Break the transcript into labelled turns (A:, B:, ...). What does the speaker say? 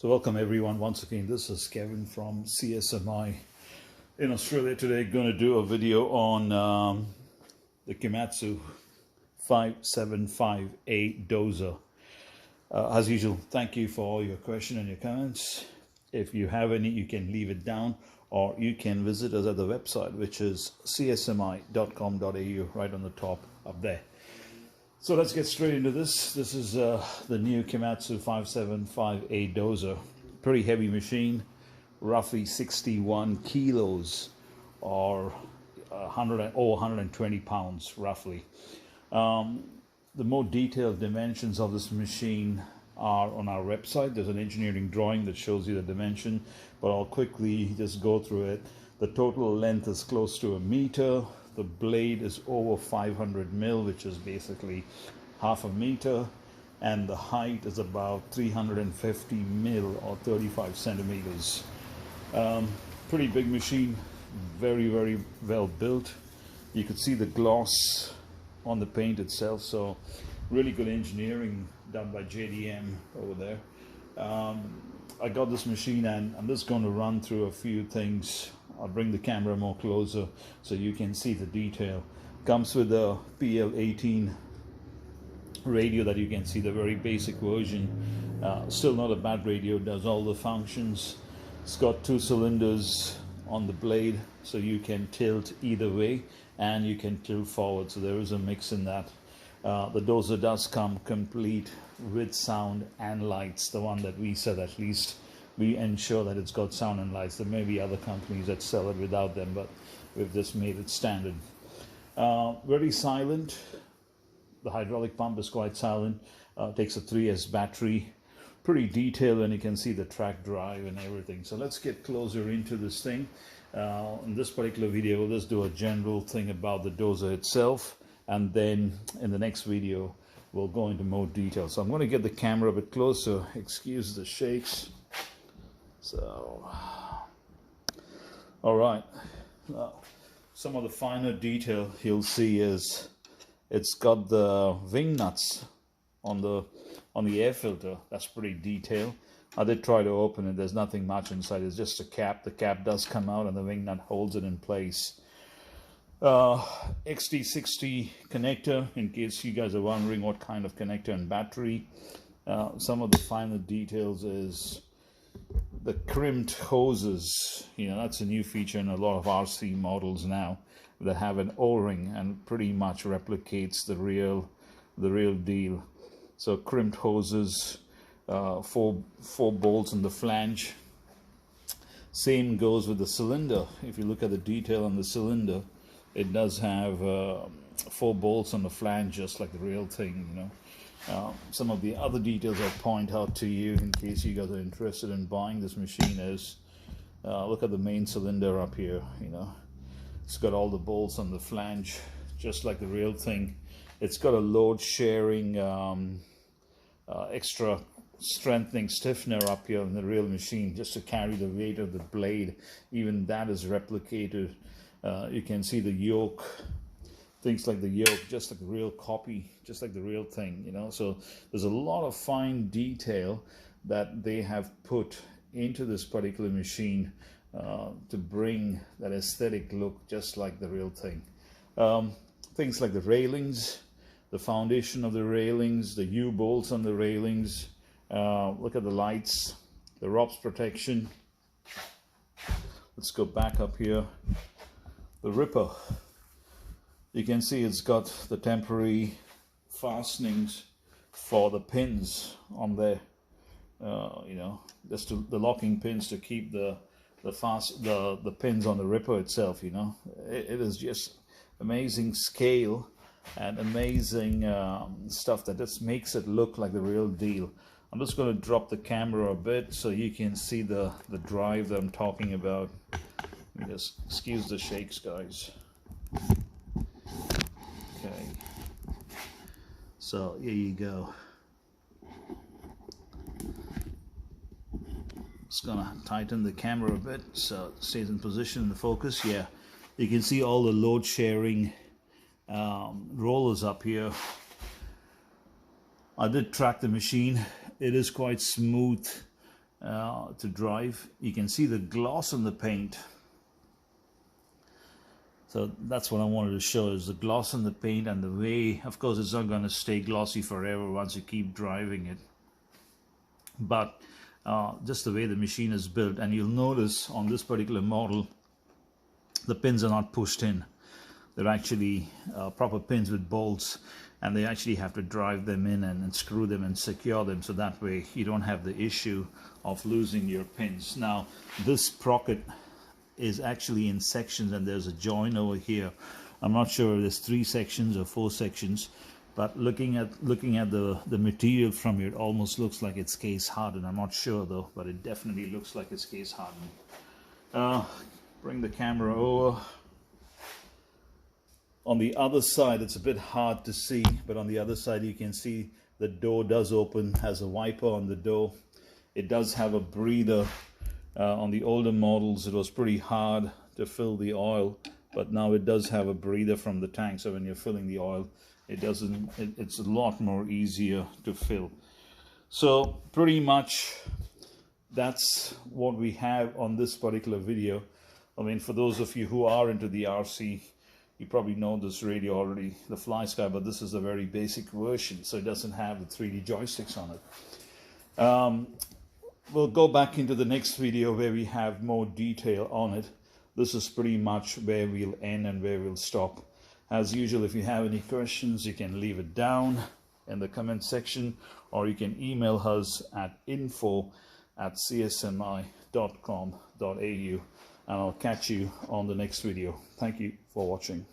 A: So welcome everyone once again. This is Kevin from CSMI in Australia today. Going to do a video on the Komatsu 575A dozer. As usual, thank you for all your questions and your comments. If you have any, you can leave it down or you can visit us at the website, which is csmi.com.au, right on the top up there. So let's get straight into this. This is the new Komatsu 575A dozer. Pretty heavy machine, roughly 61 kilos or 120 pounds roughly. The more detailed dimensions of this machine are on our website. There's an engineering drawing that shows you the dimension, but I'll quickly just go through it. The total length is close to 1 meter. The blade is over 500 mil, which is basically half a meter, and the height is about 350 mil or 35 centimeters. Pretty big machine, very well built. You could see the gloss on the paint itself, so really good engineering done by JDM over there. I got this machine and I'm just going to run through a few things. I'll bring the camera more closer so you can see the detail. Comes with a PL18 radio that you can see, the very basic version. Still not a bad radio, does all the functions. It's got 2 cylinders on the blade, so you can tilt either way and you can tilt forward, so there is a mix in that. The dozer does come complete with sound and lights. The one that we said, at least we ensure that it's got sound and lights. There may be other companies that sell it without them, but we've just made it standard. Very silent. The hydraulic pump is quite silent. Takes a 3S battery. Pretty detailed, and you can see the track drive and everything. So let's get closer into this thing. In this particular video, we'll just do a general thing about the dozer itself, and then in the next video we'll go into more detail. So I'm going to get the camera a bit closer. Excuse the shakes. So, all right. Some of the finer detail you'll see is it's got the wing nuts on the air filter. That's pretty detailed. I did try to open it. There's nothing much inside. It's just a cap. The cap does come out and the wing nut holds it in place. XT60 connector, in case you guys are wondering what kind of connector and battery. Some of the finer details is the crimped hoses. You know, that's a new feature in a lot of RC models now that have an O-ring and pretty much replicates the real deal. So crimped hoses, 4 bolts in the flange. Same goes with the cylinder. If you look at the detail on the cylinder, it does have 4 bolts on the flange, just like the real thing, you know. Some of the other details I'll point out to you in case you guys are interested in buying this machine is, look at the main cylinder up here, you know. It's got all the bolts on the flange, just like the real thing. It's got a load sharing extra strengthening stiffener up here in the real machine, just to carry the weight of the blade. Even that is replicated. You can see the yoke, things like the yoke, just like the real copy, just like the real thing, you know. So there's a lot of fine detail that they have put into this particular machine to bring that aesthetic look just like the real thing. Things like the railings, the foundation of the railings, the U-bolts on the railings. Look at the lights, the ROPS protection. Let's go back up here. The ripper, you can see it's got the temporary fastenings for the pins on there, you know, just the locking pins to keep the pins on the ripper itself, you know. It is just amazing scale and amazing stuff that just makes it look like the real deal. I'm just going to drop the camera a bit so you can see the drive that I'm talking about. Let me just excuse the shakes, guys. Okay, so here you go. Just gonna tighten the camera a bit so it stays in position in the focus. Yeah, you can see all the load sharing rollers up here. I did track the machine. It is quite smooth to drive. You can see the gloss on the paint. So that's what I wanted to show, is the gloss on the paint and the way, of course it's not going to stay glossy forever once you keep driving it, but just the way the machine is built. And you'll notice on this particular model, the pins are not pushed in. They're actually proper pins with bolts, and they actually have to drive them in and screw them and secure them, so that way you don't have the issue of losing your pins. Now this sprocket is actually in sections, and there's a join over here. I'm not sure if there's 3 sections or 4 sections, but looking at the material from here, it almost looks like it's case hardened. I'm not sure though, but it definitely looks like it's case hardened. Bring the camera over. On the other side, it's a bit hard to see, but on the other side you can see the door does open, has a wiper on the door. It does have a breather. On the older models it was pretty hard to fill the oil, but now it does have a breather from the tank, so when you're filling the oil, it's a lot more easier to fill. So pretty much that's what we have on this particular video. I mean, for those of you who are into the RC, you probably know this radio already, the FlySky, but this is a very basic version, so it doesn't have the 3D joysticks on it. We'll go back into the next video where we have more detail on it. This is pretty much where we'll end and where we'll stop. As usual, if you have any questions, you can leave it down in the comment section, or you can email us at info@csmi.com.au, and I'll catch you on the next video. Thank you for watching.